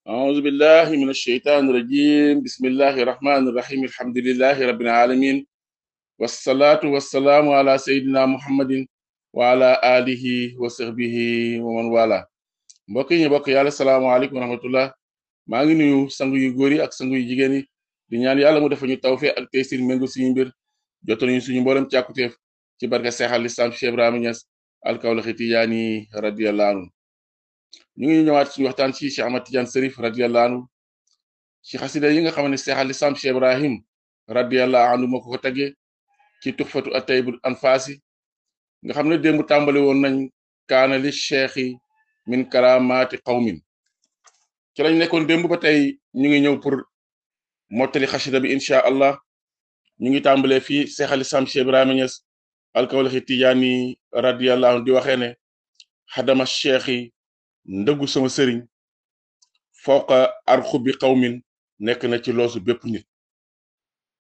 أعوذ بالله من الشيطان الرجيم بسم الله الرحمن الرحيم الحمد لله رب العالمين والصلاة والسلام على سيدنا محمد وعلى آله وصحبه ومن والاه mbokk yi ñu bokk yàlla salaamaaleykum wa rahmatullah maa ngi nuyu sangu yu góor yi ak sangu yu jigéen yi di ñaan yàlla mu defa ñu tawfeex ak taysir méngu suñu mbir jotal ñu suñu mboolem càkkuteef ci barke Seex al Islaam Cheikh Ibrahima Niass al-Kawlaxi Tijaani radiyallahu anhu ñu ngi ñëwaat suñu waxtaan ci Cheikh Ahmad Tidiane Cherif radiyallahu anhu ci xasida yi nga xam ne Seex al Islaam Cheikh Ibrahim radiyallahu anhu moo ko tagge ci tuxfatu at-tayyibul anfaasi nga xam ne démb tàmbali woon nañ kaana li cheikhi min karamaati qawmin ci lañ nekkoon démb ba tey ñu ngi ñëw pour mottali xasida bi incha allah ñu ngi tàmbalee fii Seex al Islaam Cheikh Ibrahima Niass al-Kawlaxi Tijaani radiyallahu anhu di waxee ne xadama cheikhi ndëggu sama sëriñ fawqa arxubi qawmin nekk na ci loosu bépp nit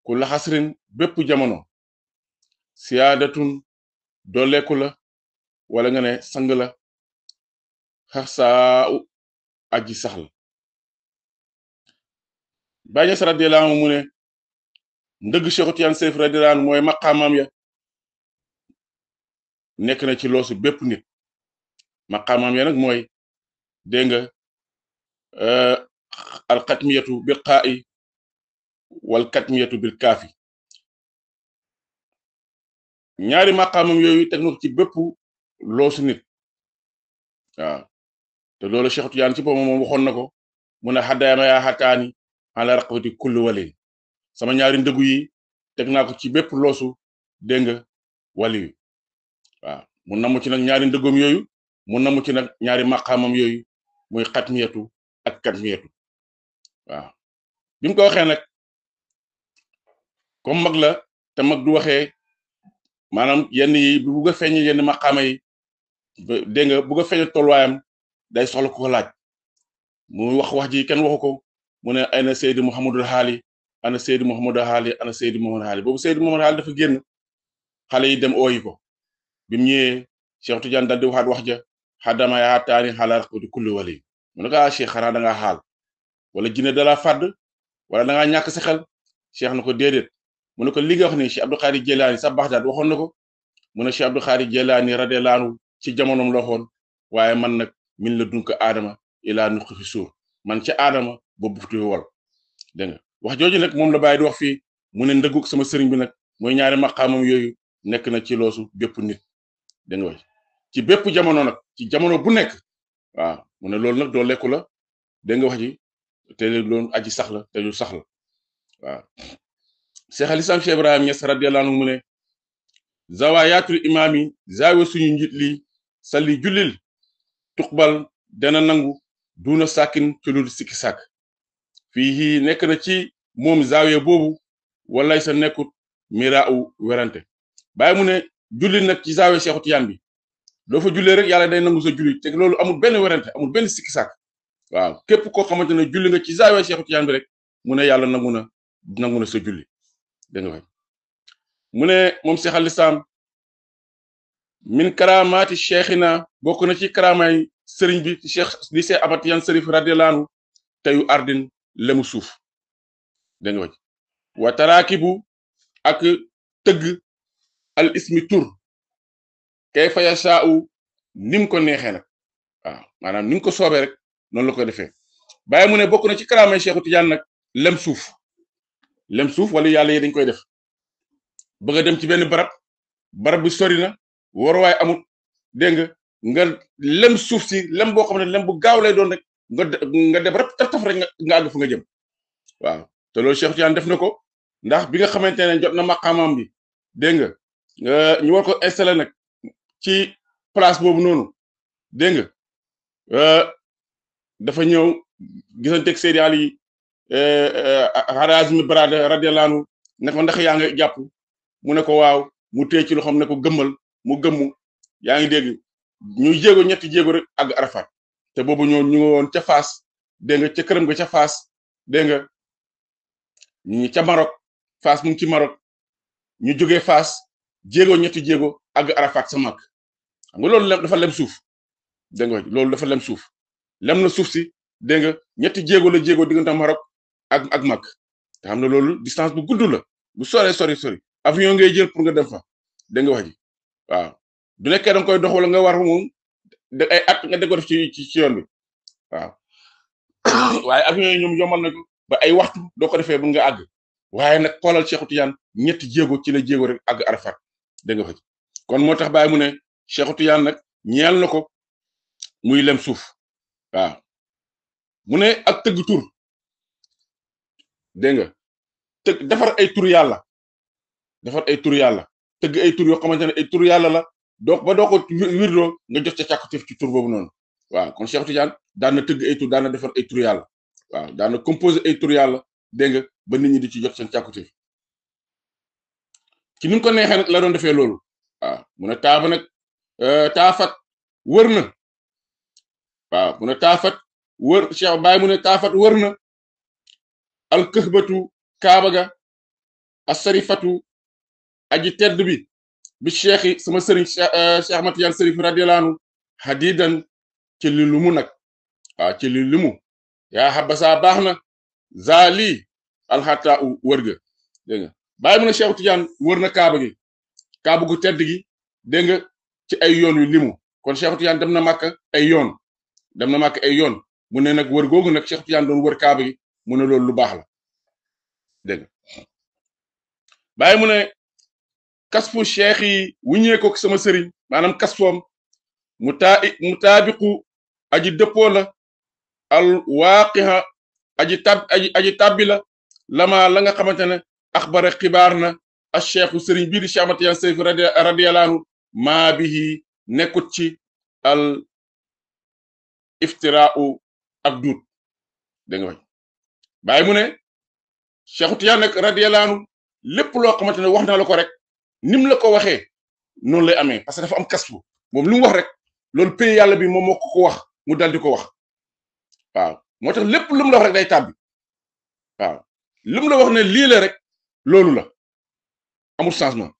ku laxasrin bépp jamono siyaadatun dooleeku la wala nga ne sang la xasaa u aji sax la Baay Ñas radiyallahu anhu mu ne ndëgg Cheikh Tidiane Cherif radiyallahu anhu mooy maqaamam ya nekk na ci loosu bépp nit maqaamam ya nag mooy dégg nga alxatmiyatu bil qaa'i wal katmiyatu bil kaafi ñaari maqaamam yooyu teg na ko ci bépp loosu nit waaw te loolu Cheikh Tidiane ci boppam moom waxoon na ko mu ne xaddaama yaa xataani ala raqabati kulli walin sama ñaari ndëggu yi teg naa ko ci bépp loosu dégg nga waliyu waaw mu namu ci nag ñaari ndëggoom yooyu mu namu ci nag ñaari maqaamam yooyu muy xatmiyatu ak katmiyatu waaw bi mu ko waxee nag comme mag la te mag du waxee maanaam yenn yi bu bugg a feeñ yenn maqaama yi dégg nga bugg a feeñ tolluwaayam day soxla ko laaj mu wax ji kenn waxu ko mu ne ana Seydi Mouhamadul Haali ana Seydi Mouhamadul Haali ana Seydi Mouhamadul Haali boobu Seydi Mouhamadul Haali dafa génn xale yi dem ooyi ko bi mu ñëwee Cheikh Tidiane dal di waxaat wax ja xadama yaa taani xala raqabati kulli wali mu ne ko Cheikh xanaa da ngaa xaal wala jinne da la fàdd wala da ngaa ñàkk sa xel Cheikh na ko déedéet mu ne ko li nga wax ni Cheikh Abdul Xaadir Jelaani sa Baxdaad waxoon na ko mu ne Cheikh Abdul Xaadir Jelaani radiyallahu anhu ci jamonoom la waxoon waaye man nag min la dunka aadama ilaa nuqi fi suur man ca aadama boobu bufti wol dégg nga wax jooju nag moom la bàyyi di wax fii mu ne ndëggug sama sëriñ bi nag mooy ñaari maqaamam yooyu nekk na ci loosu bépp nit dégg nga ci bépp jamono nag ci jamono bu nekk waaw mu ne loolu nag doo lekku la dégg nga wax ji te loolu aji sax la te lu sax la waaw Seex al Islaam Cheikh Ibrahima Niass radiyallahu anhu mu ne zawaayatul imaam yi zaawe suñu njiit li salli jullil tuqbal dana nangu duna sàkkin ci lu sikki sàkk fii nekk na ci moom zaawe boobu walay sa nekkut mira u werante bàyyi mu ne julli nag ci zaawe Cheikh Tidiane bi doo fa jullee rek yàlla day nangu sa julli te loolu amul benn werante amul benn sikki sàkk waaw képp koo xamante ne julli nga ci zaawe Cheikh Tidiane bi rek mu ne yàlla nangu na sa julli dégg nga mu ne moom Seex al Islaam min karamaati cheikhina bokk na ci karamaay sëriñ bi cheikh di Seex Ahmad Tidiane Cherif radiyallahu anhu teyu ardin lemu suuf dégg nga wa taraakibu ak tëgg al ismi tur kayfa yashaa'u nim ko neexee nag waaw maanaam nim ko soobee rek noonu la ko defee bàyyi mu ne bokk na ci karamaay Cheikh Tidiane nag lem suuf wala yàlla yi dañ koy def bëgg a dem ci benn barab bi sori na waruwaay amul dégg nga lem suuf si lem boo xam ne lem bu gaaw lay doon rek nga dem rek taf rek nga àgg fu nga jëm waaw te loolu Cheikh Tidiane def na ko ndax bi nga xamante ne jot na maqaamam bi dégg nga ñu war ko installé nag ci place boobu noonu dégg nga dafa ñëw gisanteeg Seydi Ali Harazmi Barada radiyallahu anhu ne ko ndax yaa ngi jàpp mu ne ko waaw mu téye ci loxoom ne ko gëmmal mu gëmmu yaa ngi dégg ñu jéego ñetti jéego rek àgg Arafat te boobu ñu ngi woon ca Faas dégg nga ca këram nga ca Faas dégg nga ñu ca Maroc Faas mu ngi ci Maroc ñu jógee Faas jéego ñetti jéego àgg Arafat sa mag xam nga loolu dafa lem suuf dégg nga loolu dafa lem suuf lem na suuf si dégg nga ñetti jéego la jéego diggante Maroc ak Makka te xam ne loolu distance bu gudd la bu sori avion ngay jël pour nga dem fa dégg nga wax ji waaw du nekkee da nga koy dox wala nga war moom ay at nga def ci yoon bi waaw waaye avion yi ñoom yombal na ko ba ay waxtu doo ko defee bu nga àgg waaye nag xoolal Cheikh Tidiane ñetti jéego ci la jéego rek àgg Arafat dégg nga fa kon moo tax Baye mu ne Cheikh Tidiane nag ñeel na ko muy lem suuf waaw mu ne ak tëgg tur dégg nga tëgg defar ay tur yàlla tëgg ay tur yoo xamante ne ay tur yàlla la donc ba doo ko wirdoo nga jot ca càkkutéef ci tur boobu noonu waaw kon Cheikh Tidiane daan na tëgg ay tur daan na defar ay tur yàlla waaw daan na composé ay tur yàlla dégg nga ba nit ñi di ci jot seen càkkutéef ci ni mu ko neexee nag la doon defee loolu waaw mu ne taaba nag taafat wër na waaw mu ne taafat wër Cheikh Baye mu ne taafat wër na alkëxbatu kaaba ga asarifatu aji tedd bi cheikh sama sëriñ Cheikh Ahmad Tidiane Serif radiyallahu anhu hadidan ci li lumu nag waaw ci li lumu yaa xabasa baax na zali alxata u wër ga dégg nga Baye mu ne Cheikh Tidiane wër na kaaba gi kaaba gu tedd gi dégg nga ci ay yoon yu limu kon Cheikh Tidiane dem na Makka ay yoon mu ne nag wër googu nag Cheikh Tidiane doon wër kaaba gi mu ne loolu lu baax la dégg nga Baye mu ne kasfu cheikh yi wuññee ko sama sëriñ maanaam kasfoom mu taabiqu aji dëppoo la al waaqiha aji tabbi la lama la nga xamante ne axbara xibaar na a cheikhu sëriñ bii di Cheikh Ahmad Tidiane Serif radiyallahu anhu maa bihi nekkut ci al iftiraau ak duut dégg nga Baye mu ne Cheikh Tidiane nag radiyallahu anhu lépp loo xamante ne wax na la ko rek nim la ko waxee noonu lay amee parce que dafa am kasfu moom lu mu wax rek loolu pay yàlla bi moom moo ko wax mu dal di ko wax waaw moo tax lépp lu mu la wax rek day tàbbi waaw lu mu la wax ne lii la rek loolu la amul changement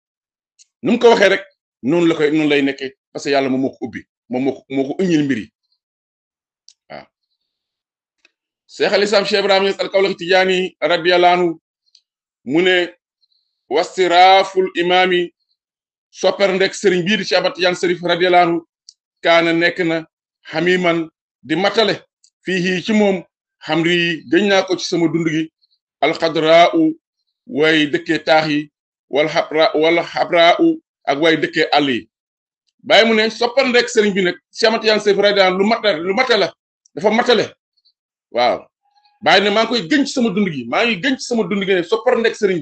nu mu ko waxee rek noonu lay nekkee parce que yàlla moom moo ko ubbi moom moo ko uññil mbir yi waaw Cheikh al Islam Cheikh Ibrahima Niass al Kawlaxi Tijaani radiyallahu anhu mu ne wasiraaful imaami sopper ndek sëriñ bii di Cheikh Ahmad Tidiane Serif radiyallahu anhu kaana nekk na xamiman di matale fii ci moom xam ri gëñ naa ko ci sama dund gi alxadraa u way dëkkee taax yi wala xabraa u ak way dëkkee àll yi Baye mu ne sopper ndek sëriñ bi nag Cheikh Ahmad Tidiane Serif radiyallahu anhu lu matale dafa matale waaw Baye ne maa ngi koy gëñ ci sama dund gi maa ngi gëñ ci sama dund gi ne sopper ndek sëriñ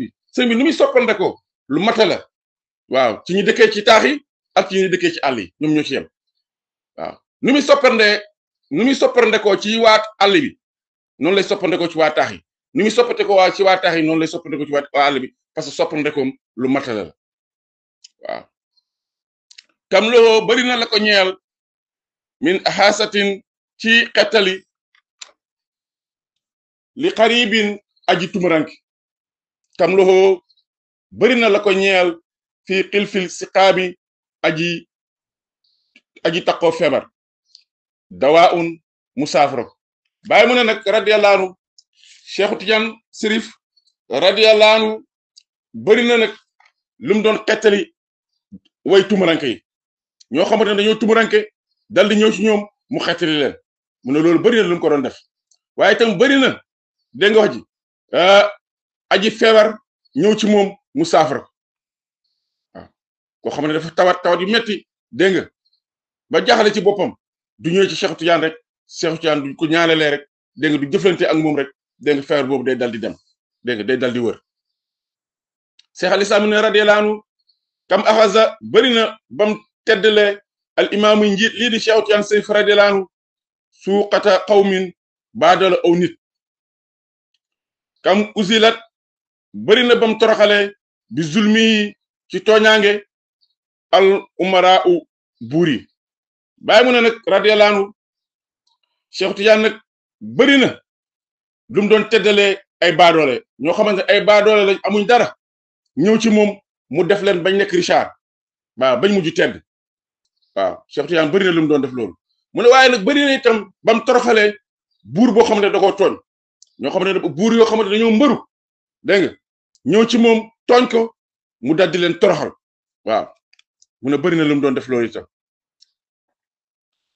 bi nu muy soppandekoo lu matale waaw ci ñi dëkkee ci taax yi ak ci ñi dëkkee ci àll yi ñoom ñoo ci yem waaw nu muy soppandekoo ci waa àll bi noonu lay soppandekoo ci waa taax yi nu muy soppandekoo ci waa taax yi noonu lay soppandekoo ci waa àll bi parce que soppandekoom lu matale la waaw kam loo bari na la ko ñeel min xaasatin ci xettali li xaribin aji tumuranki tam loxo bari na la ko ñeel fii xilfil si xaabi aji taqoo feebar dawaa un musaafaro Baye mu ne nag radiyallahu anhu Cheikh Tidiane Serif radiyallahu anhu bari na nag lu mu doon xettali way tumuranke yi ñoo xamante ne dañoo tumuranke dal di ñëw ci ñoom mu xettali leen mu ne loolu bari na lu mu ko doon def waaye itam bari na dégg nga wax ji aji feebar ñëw ci moom mu saafara ko waaw koo xam ne dafa tawat yu metti dégg nga ba jaxale ci boppam du ñëw ci Cheikh Tidiane rek Cheikh Tidiane du ko ñaanalee rek dégg nga du jëflante ak moom rek dégg nga feebar boobu day dal di dem dégg nga day dal di wër Cheikh al Islam ne radiyallahu anhu kam axaza bari na bam teddale al imaamu njiit lii di Cheikh Tidiane Serif radiyallahu anhu suuqata qawmin baadala aw nit kam usilat bari na bam toroxale bi zulmi ci tooñaange al umara u buur yi Baye mu ne nag radiyallahu anhu Cheikh Tidiane nag bari na lu mu doon teddalee ay baadoole ñoo xamante ay baadoole lañ amuñ dara ñëw ci moom mu def leen bañ nekk Richard waaw bañ mujj tedd waaw Cheikh Tidiane bari na lu mu doon def loolu mu ne waaye nag bari na itam bam toroxalee buur boo xamante ne da koo tooñ ñoo xamante ne buur yoo xamante ne dañoo mbëru dégg nga ñëw ci moom tooñ ko mu daldi leen toroxal waaw mu ne bëri na lu mu doon def loolu itam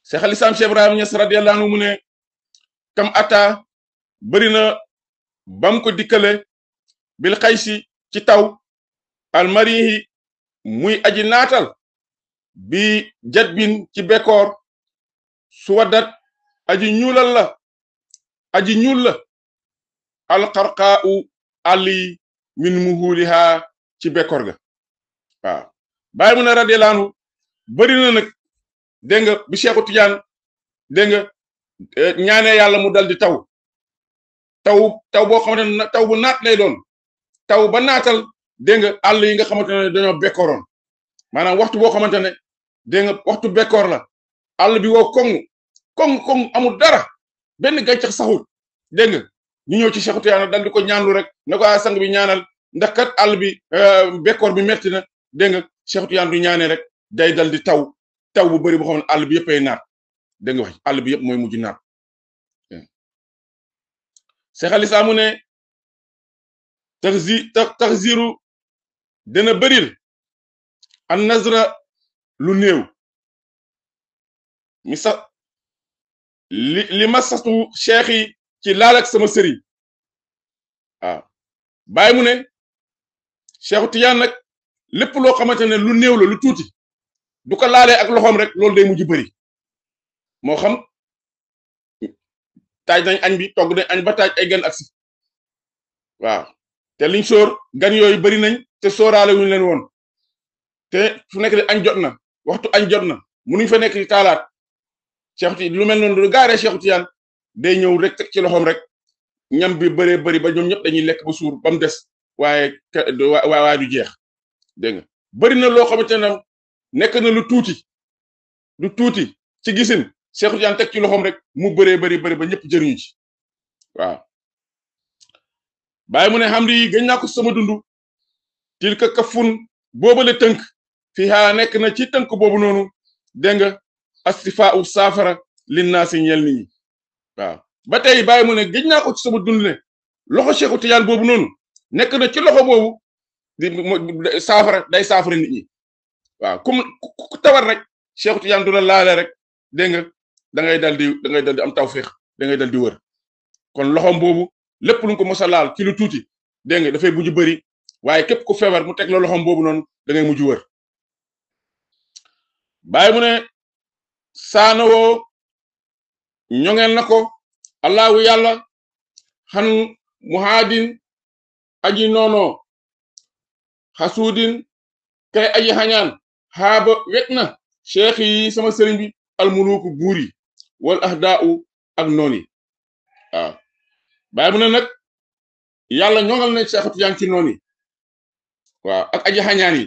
Cheikh al Islam Cheikh Ibrahima Niass radiyallahu anhu mu ne kam ata bëri na bam ko dikkale bil xaysi ci taw almarihi muy aji naatal bi jatbin ci bekkoor su waddat aji ñuulal la aji ñuul la alxarqaau ali min muhuliha ci bekkoor ga waaw bàyyi mu ne radiyallahu anhu bëri na nag dégg nga bi Cheikhu Tidiane dégg nga ñaanee yàlla mu dal di taw boo xamante ne taw bu naat lay doon taw ba naatal dégg nga àll yi nga xamante ne dañoo bekkooroon maanaam waxtu boo xamante ne dégg nga waxtu bekkoor la àll bi woo koŋ amul dara benn gàncax saxul dégg nga ñu ñëw ci Cheikhu Tidiane dal di ko ñaanlu rek ne ko sang bi ñaanal ndax kat àll bi bekkoor bi metti na dégg nga Cheikhu Tidiane du ñaanee rek day dal di taw bu bëri boo xam ne àll bi yëpp ay naat dégg nga wax àll bi yëpp mooy mujj naat Cheikh al Islam mu ne taxziru dana bëril an nazra lu néew mi sax li ma sastu cheikh yi ci laal ak sama sëriñ waaw bàyyi mu ne Cheikhu Tidiane nag lépp loo xamante ne lu néew la lu tuuti du ko laalee ak loxoom rek loolu day mujj bëri moo xam taaj nañ añ bi togg nañ añ ba taaj ay gan aksi waaw te liñ sóor gan yooyu bëri nañ te sóoraale wuñu leen woon te fu nekk di añ jot na waxtu añ jot na munuñ fa nekk di taalaat Cheikh Tidiane lu mel noonu lu gaaree Cheikh Tidiane day ñëw rek teg ci loxoom rek ñam bi bëree bëri ba ñoom ñëpp dañuy lekk ba suur ba mu des waaye du jeex dégg nga bëri na loo xamante ne nekk na lu tuuti ci gisin Cheikh Tidiane teg ci loxoom rek mu bëree bëri ba ñëpp jëriñu ci waaw bàyyi mu ne xam di gën naa ko sama dund til ka kafun boobale tënk fii xaa nekk na ci tënk boobu noonu dégg nga astifa u saafara lin naa si ñel nit ñi waaw ba tey bàyyi mu ne gëj naa ko ci sama dund ne loxo Cheikh Tidiane boobu noonu nekk na ci loxo boobu di saafara day saafara nit ñi waaw ku tawar rek Cheikh Tidiane du la laale rek dégg nga da ngay dal di am tawféex da ngay dal di wër kon loxom boobu lépp lu ko mos a laal ci lu tuuti dégg nga dafay mujj bëri waaye képp ku feebar mu teg la loxom boobu noonu da ngay mujj wër bàyyi mu ne saana woo ñoŋeel na ko allahu yàlla xan muhaadin aji noono xasuudin kay aji xañaan xaaba wet na cheikh yi sama sëriñ bi almuluku buur yi wal ahdaau ak noon yi waaw bàyyi mu ne nag yàlla ñoŋal na Cheikh Tidiane ci noon yi waaw ak aji xañaan yi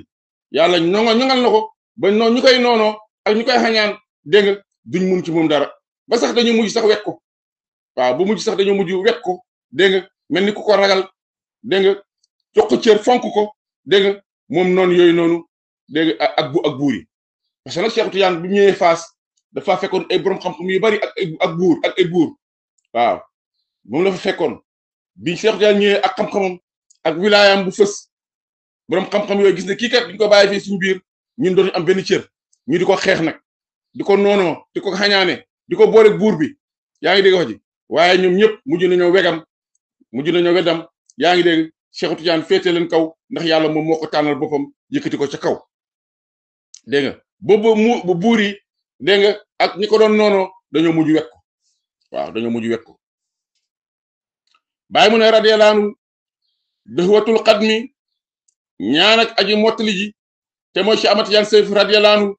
yàlla ñoŋal na ko ba noonu ñu koy noonoo ak ñu koy xañaan dégg nga duñ mun ci moom dara ba sax dañu mujj sax wet ko waaw bu mujj sax dañoo mujj wet ko dégg nga mel ni ku ko ragal dégg nga jox ko cër fonk ko dégg nga moom noonu yooyu noonu dégg nga ak buur yi parce que nag Cheikh Tidiane bi ñëwee Fass dafa fekkoon ay borom xam-xam yu bari ak ay buur waaw moom la fa fekkoon bi Cheikh Tidiane ñëwee ak xam-xamam ak wilaayam bu fës borom xam-xam yooyu gis ne kii kat duñ ko bàyyi fii suñu biir ñun doon am benn cër ñu di ko xeex nag di ko noonoo di ko xañaane di ko boole buur bi yaa ngi dégg wax ji waaye ñoom ñëpp mujj nañoo wedam yaa ngi dégg Cheikh Tidiane féete leen kaw ndax yàlla moom moo ko tànnal boppam yëkkati ko ca kaw dégg nga boobu buur yi dégg nga ak ñi ko doon noonoo dañoo mujj wet ko waaw dañoo mujj wet ko bàyyi mu ne radiyallahu anhu dëxwatul xadmi ñaan ak aji mottali ji te mooy Cheikh Ahmad Tidiane Sayf radiyallahu anhu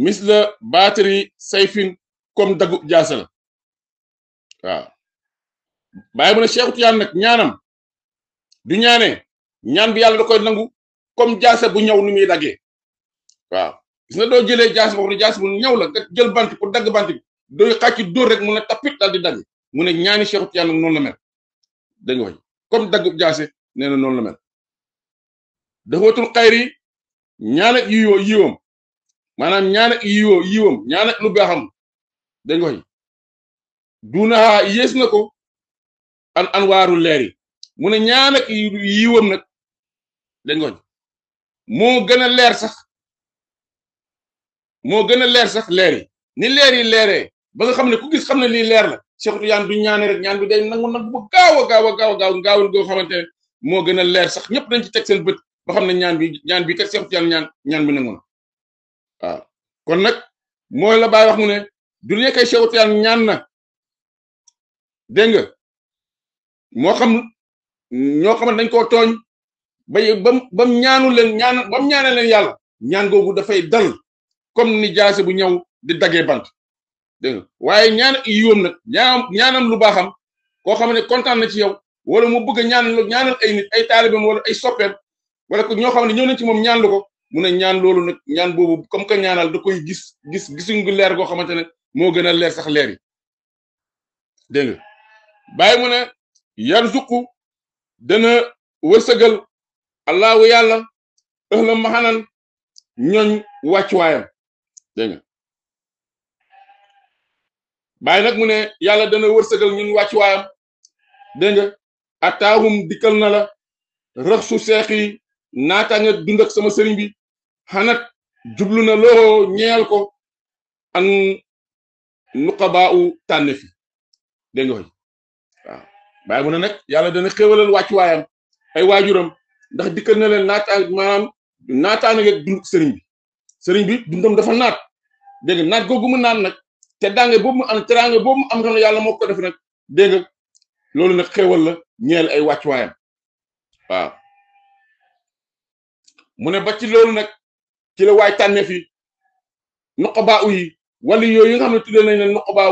misla baatari sayfin comme dagub jaase la waaw bàyyi mu ne Cheikh Tidiane nag ñaanam du ñaanee ñaan bi yàlla da koy nangu comme jaase bu ñaw ni muy daggee waaw gis nga doo jëlee jaase boobu ne jaase bu ñaw la nga jël bant pour dagg bant bi dooy xàcc dóor rek mu ne tapit daal di dagg mu ne ñaani Cheikh Tidiane nag noonu la mel dégg nga wax comme dagub jaase nee na noonu la mel daxwatul xayri ñaan ak yiwam maanaam ñaan ak yiwam ñaan ak lu baaxam dégg nga wax duunaha yées na ko an anwaaru leer yi mu ne ñaan ak yiwam nag dégg nga moo gën a leer sax leer yi ni leer yi leeree ba nga xam ne ku gis xam ne lii leer la Cheikh Tidiane du ñaane rek ñaan bi day nangu bu gaaw a goo xamante ne moo gën a leer sax ñëpp dañ ci teg seen bët ba xam ne ñaan bi kat Cheikh Tidiane ñaan bi nangu na waaw kon nag mooy la Baay wax mu ne du nekkee Cheikh Tidiane ñaan na dégg nga moo xam ñoo xam ne dañ koo tooñ bam ñaanu leen bam ñaanee leen yàlla ñaan googu dafay dal comme ni jaase bu ñëw di daggee bant dégg nga waaye ñaan yiwam nag ñaanam lu baaxam koo xam ne kontaan na ci yow wala mu bëgg a ñaanal ay nit ay taalibeem wala ay soppeem wala ko ñoo xam ne ñëw nañ ci moom ñaan lu ko mu ne ñaan loolu nag ñaan boobu comme que ñaanal da koy gisuñ gu leer goo xamante ne moo gën a leer sax leer yi dégg nga bàyyi mu ne yarzuqu dana wërsëgal allahu yàlla ëhla maxanan ñooñ wàccuwaayam dégg nga bàyyi nag mu ne yàlla dana wërsëgal ñun wàccuwaayam dégg nga ataahum dikkal na la rëx su seex yi naataange dund ak sama sëriñ bi xanat jublu na loo ñeel ko an nuqabaa u tànne fi dégg nga waaw bàyyi mu ne nag yàlla dana xéwalal wàccuwaayam ay waajuram ndax dikkal na leen naataange dund sëriñ bi dundam dafa naat dégg nga naat googu mu naan nag te daange boobu mu am teraange boobu mu am xam ne yàlla moo ko def nag dégg nga loolu nag xéwal la ñeel ay wàccuwaayam waaw mu ne ba ci loolu nag ci la waay tànneef yi nuqabaa yi wala yooyu nga xam ne tuddee nañ leen nuqabaa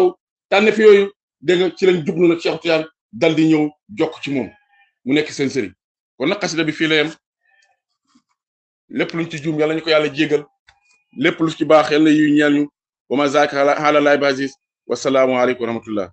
tànneef yooyu dégg nga ci lañ jublu nag Cheikh Tidiane dal di ñëw jokk ci moom mu nekk seen sëriñ kon nag xasida bi fii la yem lépp luñ ci juum yàlla ñu ko yàlla jégal lépp lu ci baax yàlla yu ñeel ñu wa ma zaaka ala laay basis wasalaamu aleykum wa rahmatullah